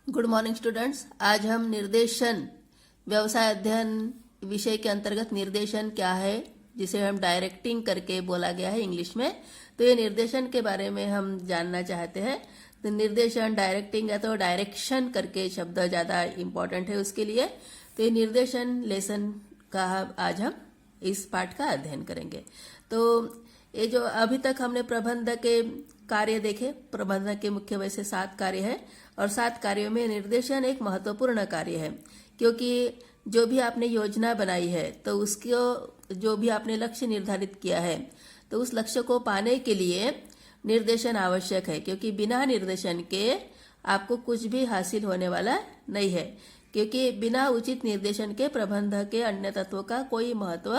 Good morning students. आज हम निर्देशन व्यवसाय अध्ययन विषय के अंतर्गत निर्देशन क्या है, जिसे हम डायरेक्टिंग करके बोला गया है इंग्लिश में। तो ये निर्देशन के बारे में हम जानना चाहते हैं। तो निर्देशन डायरेक्टिंग या तो डायरेक्शन करके शब्द ज़्यादा इम्पोर्टेंट है उसके लिए। तो ये निर्देशन लेसन का आज हम इस पाठ का अध्ययन करेंगे। तो ये जो अभी तक हमने प्रबंध के कार्य देखे, प्रबंधक के मुख्य वैसे 7 कार्य है और 7 कार्यों में निर्देशन एक महत्वपूर्ण कार्य है, क्योंकि जो भी आपने योजना बनाई है तो उसको जो भी आपने लक्ष्य निर्धारित किया है तो उस लक्ष्य को पाने के लिए निर्देशन आवश्यक है, क्योंकि बिना निर्देशन के आपको कुछ भी हासिल होने वाला नहीं है। क्योंकि बिना उचित निर्देशन के प्रबंधक के अन्य तत्वों का कोई महत्व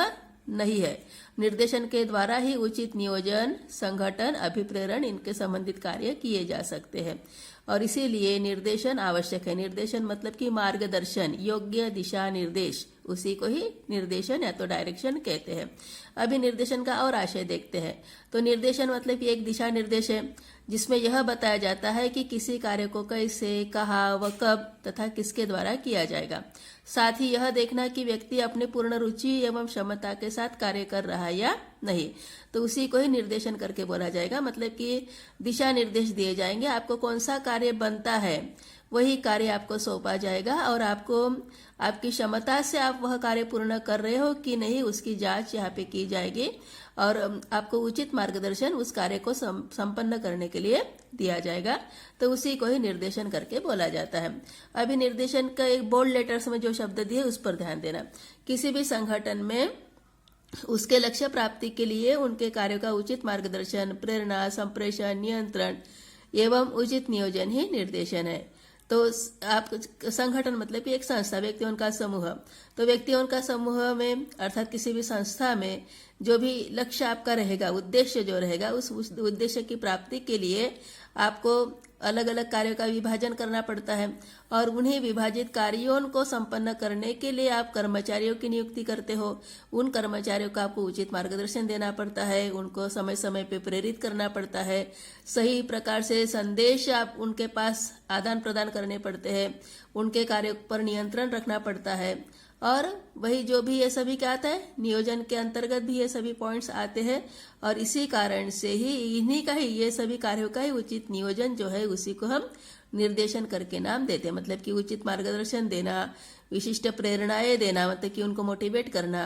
नहीं है। निर्देशन के द्वारा ही उचित नियोजन, संगठन, अभिप्रेरण इनके संबंधित कार्य किए जा सकते हैं और इसीलिए निर्देशन आवश्यक है। निर्देशन मतलब कि मार्गदर्शन, योग्य दिशा निर्देश, उसी को ही निर्देशन या तो डायरेक्शन कहते हैं। अभी निर्देशन का और आशय देखते हैं। तो निर्देशन मतलब कि एक दिशा निर्देश है जिसमें यह बताया जाता है कि किसी कार्य को कैसे, कहाँ व कब तथा किसके द्वारा किया जाएगा। साथ ही यह देखना कि व्यक्ति अपने पूर्ण रुचि एवं क्षमता के साथ कार्य कर रहा है या नहीं, तो उसी को ही निर्देशन करके बोला जाएगा। मतलब कि दिशा निर्देश दिए जाएंगे, आपको कौन सा कार्य बनता है वही कार्य आपको सौंपा जाएगा और आपको आपकी क्षमता से आप वह कार्य पूर्ण कर रहे हो कि नहीं उसकी जांच यहाँ पे की जाएगी और आपको उचित मार्गदर्शन उस कार्य को संपन्न करने के लिए दिया जाएगा। तो उसी को ही निर्देशन करके बोला जाता है। अभी निर्देशन का एक बोल्ड लेटर्स में जो शब्द दिए उस पर ध्यान देना। किसी भी संगठन में उसके लक्ष्य प्राप्ति के लिए उनके कार्यों का उचित मार्गदर्शन, प्रेरणा, संप्रेषण, नियंत्रण एवं उचित नियोजन ही निर्देशन है। तो आप संगठन मतलब कि एक संस्था, व्यक्तियों का समूह, तो व्यक्तियों का समूह में अर्थात किसी भी संस्था में जो भी लक्ष्य आपका रहेगा, उद्देश्य जो रहेगा, उस उद्देश्य की प्राप्ति के लिए आपको अलग अलग कार्यों का विभाजन करना पड़ता है और उन्हीं विभाजित कार्यों को संपन्न करने के लिए आप कर्मचारियों की नियुक्ति करते हो। उन कर्मचारियों को आपको उचित मार्गदर्शन देना पड़ता है, उनको समय समय पे प्रेरित करना पड़ता है, सही प्रकार से संदेश आप उनके पास आदान प्रदान करने पड़ते हैं, उनके कार्यों पर नियंत्रण रखना पड़ता है और वही जो भी ये सभी क्या आता है, नियोजन के अंतर्गत भी ये सभी पॉइंट्स आते हैं और इसी कारण से ही इन्हीं का ही ये सभी कार्यों का ही उचित नियोजन जो है उसी को हम निर्देशन करके नाम देते हैं। मतलब कि उचित मार्गदर्शन देना, विशिष्ट प्रेरणाएं देना, मतलब कि उनको मोटिवेट करना,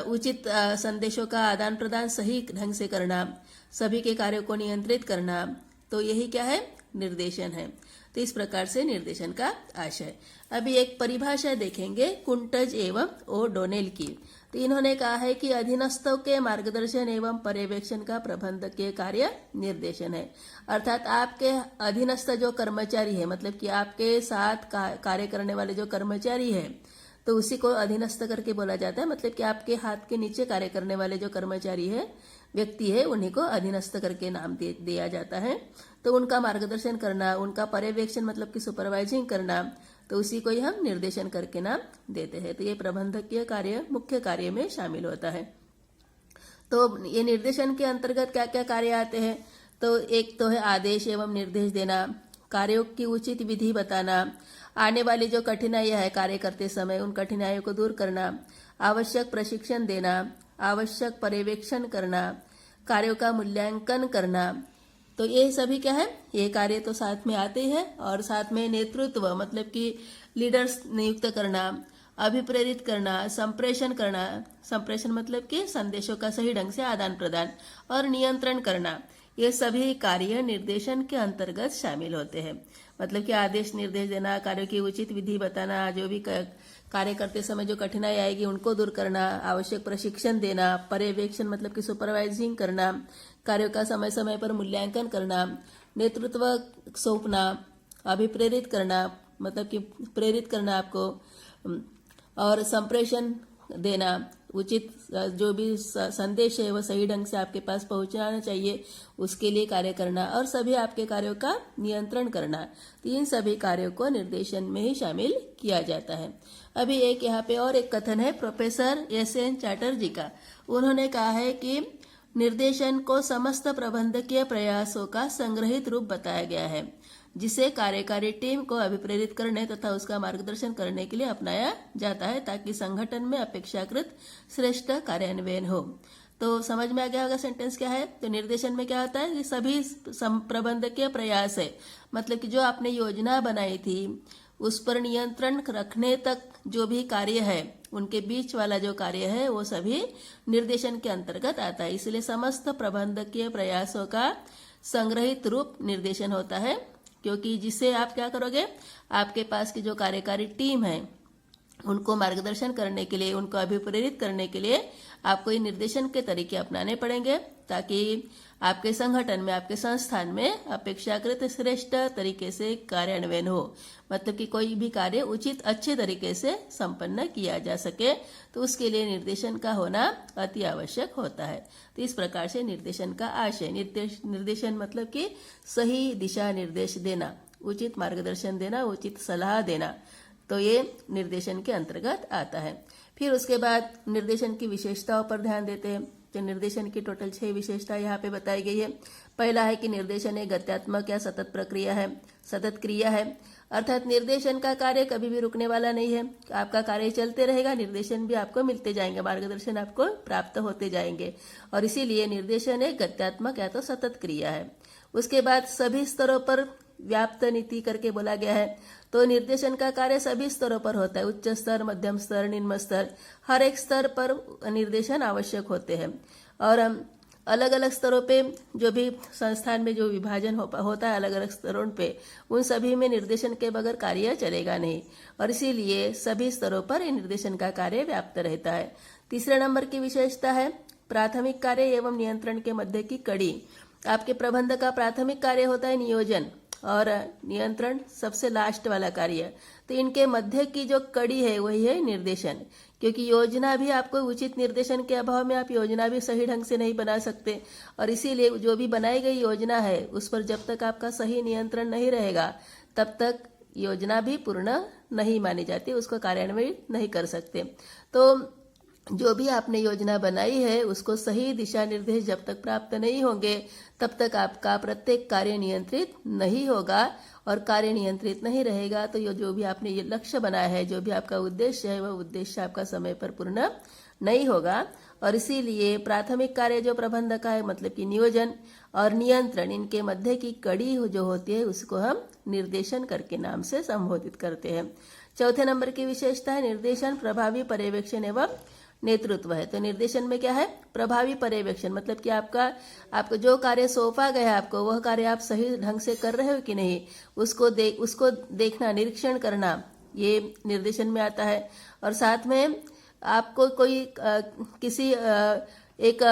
उचित संदेशों का आदान प्रदान सही ढंग से करना, सभी के कार्यों को नियंत्रित करना, तो यही क्या है, निर्देशन है। तो इस प्रकार से निर्देशन का आशय। अभी एक परिभाषा देखेंगे कुंटज एवं ओ डोनेल की। तो इन्होंने कहा है कि अधीनस्थों के मार्गदर्शन एवं पर्यवेक्षण का प्रबंधकीय कार्य निर्देशन है। अर्थात आपके अधीनस्थ जो कर्मचारी है, मतलब कि आपके साथ कार्य करने वाले जो कर्मचारी है, तो उसी को अधीनस्थ करके बोला जाता है। मतलब कि आपके हाथ के नीचे कार्य करने वाले जो कर्मचारी है, व्यक्ति है, उन्हीं को अधीनस्थ करके नाम दिया जाता है। तो उनका मार्गदर्शन करना, उनका पर्यवेक्षण मतलब कि सुपरवाइजिंग करना, तो उसी को ही हम निर्देशन करके नाम देते हैं। तो ये प्रबंधकीय कार्य मुख्य कार्य में शामिल होता है। तो ये निर्देशन के अंतर्गत क्या क्या कार्य आते हैं, तो एक तो है आदेश एवं निर्देश देना, कार्यों की उचित विधि बताना, आने वाली जो कठिनाइयां है कार्य करते समय उन कठिनाइयों को दूर करना, आवश्यक प्रशिक्षण देना, आवश्यक पर्यवेक्षण करना, कार्यों का मूल्यांकन करना। तो ये सभी क्या है, ये कार्य तो साथ में आते हैं और साथ में नेतृत्व मतलब कि लीडर्स नियुक्त करना, अभिप्रेरित करना, संप्रेषण करना, संप्रेषण मतलब कि संदेशों का सही ढंग से आदान प्रदान और नियंत्रण करना, ये सभी कार्य निर्देशन के अंतर्गत शामिल होते हैं। मतलब कि आदेश निर्देश देना, कार्यों की उचित विधि बताना, जो भी कार्य करते समय जो कठिनाई आएगी उनको दूर करना, आवश्यक प्रशिक्षण देना, पर्यवेक्षण मतलब कि सुपरवाइजिंग करना, कार्यों का समय समय पर मूल्यांकन करना, नेतृत्व सौंपना, अभिप्रेरित करना मतलब कि प्रेरित करना आपको, और संप्रेषण देना, उचित जो भी संदेश है वह सही ढंग से आपके पास पहुंचाना चाहिए उसके लिए कार्य करना और सभी आपके कार्यों का नियंत्रण करना। तो इन सभी कार्यों को निर्देशन में ही शामिल किया जाता है। अभी एक यहाँ पे और एक कथन है प्रोफेसर एस.एन. चैटर्जी का। उन्होंने कहा है कि निर्देशन को समस्त प्रबंधकीय प्रयासों का संग्रहित रूप बताया गया है जिसे कार्यकारी टीम को अभिप्रेरित करने तथा उसका मार्गदर्शन करने के लिए अपनाया जाता है ताकि संगठन में अपेक्षाकृत श्रेष्ठ कार्यान्वयन हो। तो समझ में आ गया होगा सेंटेंस क्या है। तो निर्देशन में क्या होता है कि सभी प्रबंधकीय प्रयास है, मतलब कि जो आपने योजना बनाई थी उस पर नियंत्रण रखने तक जो भी कार्य है, उनके बीच वाला जो कार्य है वो सभी निर्देशन के अंतर्गत आता है। इसलिए समस्त प्रबंधकीय प्रयासों का संग्रहित रूप निर्देशन होता है, क्योंकि जिससे आप क्या करोगे, आपके पास की जो कार्यकारी टीम है उनको मार्गदर्शन करने के लिए, उनको अभिप्रेरित करने के लिए आपको ये निर्देशन के तरीके अपनाने पड़ेंगे ताकि आपके संगठन में, आपके संस्थान में अपेक्षाकृत श्रेष्ठ तरीके से कार्यान्वयन हो, मतलब कि कोई भी कार्य उचित अच्छे तरीके से संपन्न किया जा सके। तो उसके लिए निर्देशन का होना अति आवश्यक होता है। तो इस प्रकार से निर्देशन का आशय, निर्देशन मतलब कि सही दिशा निर्देश देना, उचित मार्गदर्शन देना, उचित सलाह देना, तो ये निर्देशन के अंतर्गत आता है। फिर उसके बाद निर्देशन की विशेषताओं पर ध्यान देते हैं। तो निर्देशन की टोटल 6 विशेषता यहाँ पे बताई गई है। पहला है कि निर्देशन एक गत्यात्मक या सतत प्रक्रिया है, सतत क्रिया है, अर्थात निर्देशन का कार्य कभी भी रुकने वाला नहीं है। आपका कार्य चलते रहेगा, निर्देशन भी आपको मिलते जाएंगे, मार्गदर्शन आपको प्राप्त होते जाएंगे, और इसीलिए निर्देशन एक गत्यात्मक या तो सतत क्रिया है। उसके बाद सभी स्तरों पर व्याप्त नीति करके बोला गया है। तो निर्देशन का कार्य सभी स्तरों पर होता है, उच्च स्तर, मध्यम स्तर, निम्न स्तर, हर एक स्तर पर निर्देशन आवश्यक होते हैं। और अलग अलग स्तरों पे जो भी संस्थान में जो विभाजन होता है अलग अलग स्तरों पे, उन सभी में निर्देशन के बगैर कार्य चलेगा नहीं, और इसीलिए सभी स्तरों पर निर्देशन का कार्य व्याप्त रहता है। तीसरे नंबर की विशेषता है प्राथमिक कार्य एवं नियंत्रण के मध्य की कड़ी। आपके प्रबंधक का प्राथमिक कार्य होता है नियोजन, और नियंत्रण सबसे लास्ट वाला कार्य। तो इनके मध्य की जो कड़ी है वही है निर्देशन, क्योंकि योजना भी आपको उचित निर्देशन के अभाव में आप योजना भी सही ढंग से नहीं बना सकते, और इसीलिए जो भी बनाई गई योजना है उस पर जब तक आपका सही नियंत्रण नहीं रहेगा तब तक योजना भी पूर्ण नहीं मानी जाती, उसको कार्यान्वित नहीं कर सकते। तो जो भी आपने योजना बनाई है उसको सही दिशा निर्देश जब तक प्राप्त नहीं होंगे तब तक आपका प्रत्येक कार्य नियंत्रित नहीं होगा, और कार्य नियंत्रित नहीं रहेगा तो ये जो भी आपने ये लक्ष्य बनाया है, जो भी आपका उद्देश्य है, वह उद्देश्य आपका समय पर पूर्ण नहीं होगा। और इसीलिए प्राथमिक कार्य जो प्रबंधक का है, मतलब कि नियोजन और नियंत्रण, इनके मध्य की कड़ी जो होती है उसको हम निर्देशन करके नाम से संबोधित करते हैं। चौथे नंबर की विशेषता है निर्देशन प्रभावी पर्यवेक्षण एवं नेतृत्व है। तो निर्देशन में क्या है, प्रभावी पर्यवेक्षण, मतलब कि आपको जो कार्य सौंपा गया है आपको, वह कार्य आप सही ढंग से कर रहे हो कि नहीं, उसको देखना, निरीक्षण करना, ये निर्देशन में आता है। और साथ में आपको कोई किसी एक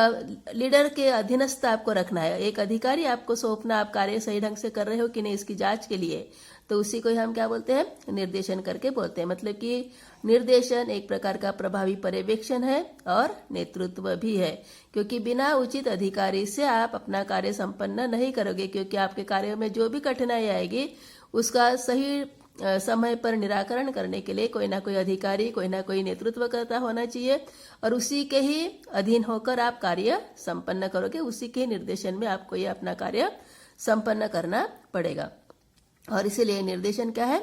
लीडर के अधीनस्थ आपको रखना है, एक अधिकारी आपको सौंपना, आप कार्य सही ढंग से कर रहे हो कि नहीं इसकी जांच के लिए, तो उसी को हम क्या बोलते हैं, निर्देशन करके बोलते हैं। मतलब कि निर्देशन एक प्रकार का प्रभावी पर्यवेक्षण है और नेतृत्व भी है, क्योंकि बिना उचित अधिकारी से आप अपना कार्य संपन्न नहीं करोगे, क्योंकि आपके कार्य में जो भी कठिनाई आएगी उसका सही समय पर निराकरण करने के लिए कोई ना कोई अधिकारी, कोई ना कोई नेतृत्वकर्ता होना चाहिए, और उसी के ही अधीन होकर आप कार्य संपन्न करोगे, उसी के निर्देशन में आपको ये अपना कार्य संपन्न करना पड़ेगा। और इसीलिए निर्देशन क्या है,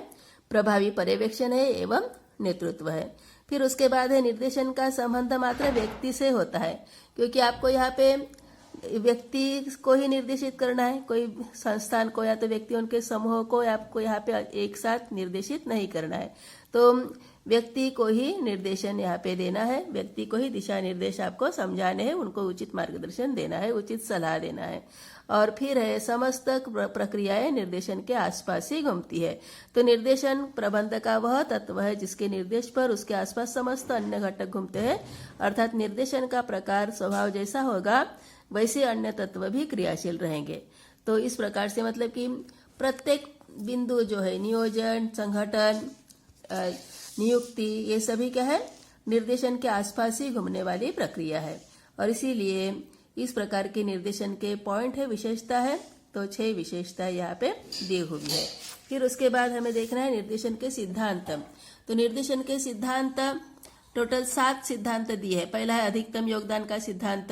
प्रभावी पर्यवेक्षण है एवं नेतृत्व है। फिर उसके बाद है निर्देशन का संबंध मात्र व्यक्ति से होता है, क्योंकि आपको यहाँ पे व्यक्ति को ही निर्देशित करना है, कोई संस्थान को या तो व्यक्तियों के समूह को आपको यहाँ पे एक साथ निर्देशित नहीं करना है। तो व्यक्ति को ही निर्देशन यहाँ पे देना है, व्यक्ति को ही दिशा निर्देश आपको समझाने हैं, उनको उचित मार्गदर्शन देना है, उचित सलाह देना है। और फिर है समस्त प्रक्रियाएं निर्देशन के आसपास ही घूमती है। तो निर्देशन प्रबंध का वह तत्व है जिसके निर्देश पर उसके आसपास समस्त अन्य घटक घूमते हैं, अर्थात निर्देशन का प्रकार स्वभाव जैसा होगा वैसे अन्य तत्व भी क्रियाशील रहेंगे। तो इस प्रकार से मतलब कि प्रत्येक बिंदु जो है, नियोजन, संगठन, नियुक्ति, ये सभी क्या है, निर्देशन के आसपास ही घूमने वाली प्रक्रिया है। और इसीलिए इस प्रकार के निर्देशन के पॉइंट है, विशेषता है, तो 6 विशेषता यहाँ पे दी हुई है। फिर उसके बाद हमें देखना है निर्देशन के सिद्धांत। तो निर्देशन के सिद्धांत टोटल 7 सिद्धांत दिए है। पहला है अधिकतम योगदान का सिद्धांत,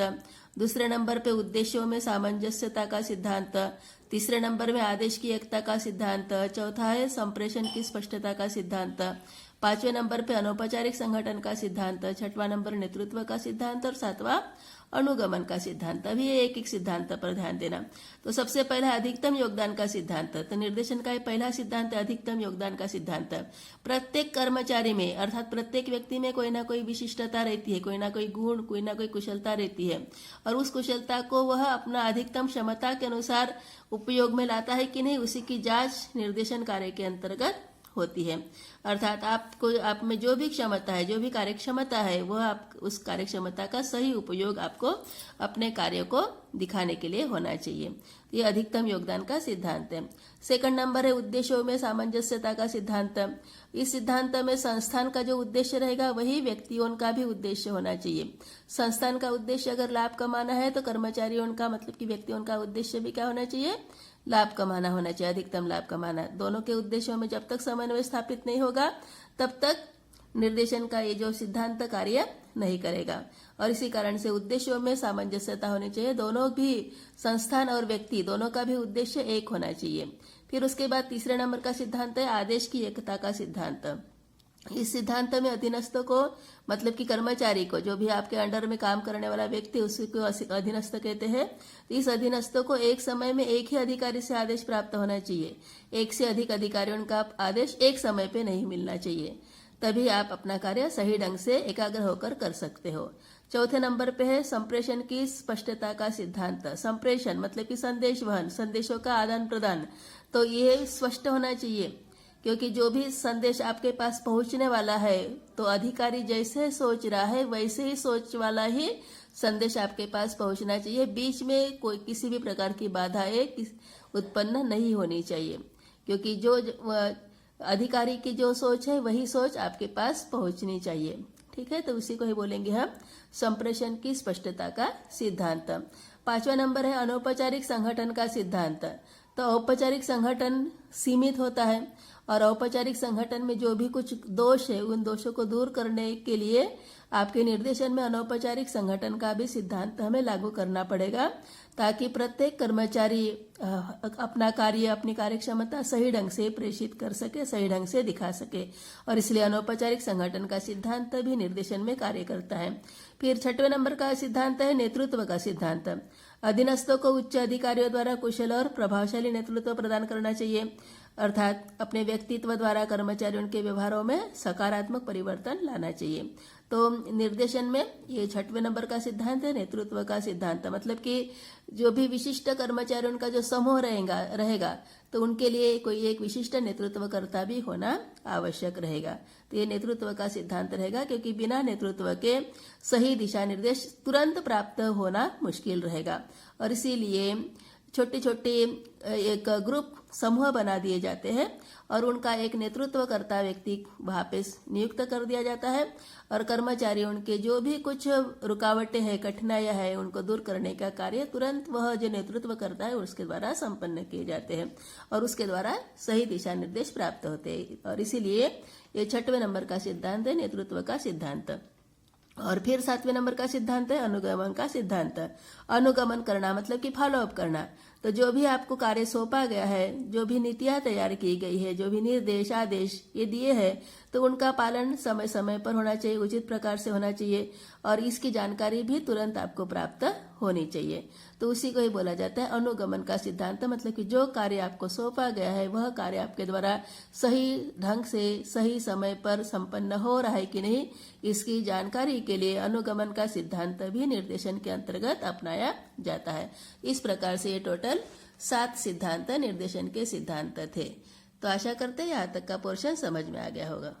दूसरे नंबर पे उद्देश्यों में सामंजस्यता का सिद्धांत, तीसरे नंबर में आदेश की एकता का सिद्धांत, चौथा है संप्रेषण की स्पष्टता का सिद्धांत, पांचवें नंबर पे अनौपचारिक संगठन का सिद्धांत, छठवां नंबर नेतृत्व का सिद्धांत और सातवां अनुगमन का सिद्धांत। अभी एक एक सिद्धांत पर ध्यान देना। तो सबसे पहला अधिकतम योगदान का सिद्धांत। तो निर्देशन का पहला सिद्धांत है अधिकतम योगदान का सिद्धांत। प्रत्येक कर्मचारी में अर्थात प्रत्येक व्यक्ति में कोई ना कोई विशिष्टता रहती है, कोई ना कोई गुण, कोई ना कोई कुशलता रहती है, और उस कुशलता को वह अपना अधिकतम क्षमता के अनुसार उपयोग में लाता है कि नहीं, उसी की जांच निर्देशन कार्य के अंतर्गत होती है। अर्थात आप में जो भी क्षमता है, जो भी कार्यक्षमता है, वह आप उस कार्यक्षमता का सही उपयोग आपको अपने कार्य को दिखाने के लिए होना चाहिए। ये अधिकतम योगदान का सिद्धांत है। सेकंड नंबर है उद्देश्यों में सामंजस्यता का सिद्धांत। इस सिद्धांत में संस्थान का जो उद्देश्य रहेगा वही व्यक्तियों का भी उद्देश्य होना चाहिए। संस्थान का उद्देश्य अगर लाभ कमाना है तो कर्मचारियों का मतलब कि व्यक्तियों का उद्देश्य भी क्या होना चाहिए, लाभ कमाना होना चाहिए, अधिकतम लाभ कमाना। दोनों के उद्देश्यों में जब तक समन्वय स्थापित नहीं होगा तब तक निर्देशन का ये जो सिद्धांत कार्य नहीं करेगा। और इसी कारण से उद्देश्यों में सामंजस्यता होनी चाहिए। दोनों भी संस्थान और व्यक्ति दोनों का भी उद्देश्य एक होना चाहिए। फिर उसके बाद तीसरे नंबर का सिद्धांत है आदेश की एकता का सिद्धांत। इस सिद्धांत में अधीनस्थ को मतलब कि कर्मचारी को, जो भी आपके अंडर में काम करने वाला व्यक्ति उसी को अधीनस्थ कहते हैं। इस अधीनस्थ को एक समय में एक ही अधिकारी से आदेश प्राप्त होना चाहिए। एक से अधिक अधिकारियों का आदेश एक समय पे नहीं मिलना चाहिए, तभी आप अपना कार्य सही ढंग से एकाग्र होकर कर सकते हो। चौथे नंबर पे है संप्रेषण की स्पष्टता का सिद्धांत। संप्रेषण मतलब कि संदेश वहन, संदेशों का आदान प्रदान, तो ये स्पष्ट होना चाहिए, क्योंकि जो भी संदेश आपके पास पहुंचने वाला है तो अधिकारी जैसे सोच रहा है वैसे ही सोच वाला ही संदेश आपके पास पहुंचना चाहिए। बीच में कोई किसी भी प्रकार की बाधाएं उत्पन्न नहीं होनी चाहिए, क्योंकि जो अधिकारी की जो सोच है वही सोच आपके पास पहुंचनी चाहिए। ठीक है, तो उसी को ही बोलेंगे हम संप्रेषण की स्पष्टता का सिद्धांत। पांचवा नंबर है अनौपचारिक संगठन का सिद्धांत। तो औपचारिक संगठन सीमित होता है और औपचारिक संगठन में जो भी कुछ दोष है उन दोषों को दूर करने के लिए आपके निर्देशन में अनौपचारिक संगठन का भी सिद्धांत हमें लागू करना पड़ेगा, ताकि प्रत्येक कर्मचारी अपना कार्य, अपनी कार्यक्षमता सही ढंग से प्रेषित कर सके, सही ढंग से दिखा सके। और इसलिए अनौपचारिक संगठन का सिद्धांत भी निर्देशन में कार्य करता है। फिर छठवें नंबर का सिद्धांत है नेतृत्व का सिद्धांत। अधीनस्थों को उच्च अधिकारियों द्वारा कुशल और प्रभावशाली नेतृत्व प्रदान करना चाहिए, अर्थात अपने व्यक्तित्व द्वारा कर्मचारियों के व्यवहारों में सकारात्मक परिवर्तन लाना चाहिए। तो निर्देशन में ये छठवें नंबर का सिद्धांत है नेतृत्व का सिद्धांत। मतलब कि जो भी विशिष्ट कर्मचारियों का जो समूह रहेगा तो उनके लिए कोई एक विशिष्ट नेतृत्वकर्ता भी होना आवश्यक रहेगा। तो ये नेतृत्व का सिद्धांत रहेगा, क्योंकि बिना नेतृत्व के सही दिशा निर्देश तुरंत प्राप्त होना मुश्किल रहेगा। और इसीलिए छोटे छोटे एक ग्रुप समूह बना दिए जाते हैं और उनका एक नेतृत्वकर्ता व्यक्ति वहाँ पे नियुक्त कर दिया जाता है, और कर्मचारी उनके जो भी कुछ रुकावटें हैं, कठिनाइयां हैं, उनको दूर करने का कार्य तुरंत वह जो नेतृत्व करता है उसके द्वारा संपन्न किए जाते हैं और उसके द्वारा सही दिशा निर्देश प्राप्त होते हैं। और इसीलिए ये छठवें नंबर का सिद्धांत है नेतृत्व का सिद्धांत। और फिर सातवें नंबर का सिद्धांत है अनुगमन का सिद्धांत। अनुगमन करना मतलब कि फॉलोअप करना। तो जो भी आपको कार्य सौंपा गया है, जो भी नीतियां तैयार की गई है, जो भी निर्देश आदेश ये दिए हैं, तो उनका पालन समय समय पर होना चाहिए, उचित प्रकार से होना चाहिए, और इसकी जानकारी भी तुरंत आपको प्राप्त होनी चाहिए। तो उसी को ही बोला जाता है अनुगमन का सिद्धांत। मतलब कि जो कार्य आपको सौंपा गया है वह कार्य आपके द्वारा सही ढंग से सही समय पर संपन्न हो रहा है कि नहीं, इसकी जानकारी के लिए अनुगमन का सिद्धांत भी निर्देशन के अंतर्गत अपनाया जाता है। इस प्रकार से ये टोटल 7 सिद्धांत निर्देशन के सिद्धांत थे। तो आशा करते हैं यहाँ तक का पोर्शन समझ में आ गया होगा।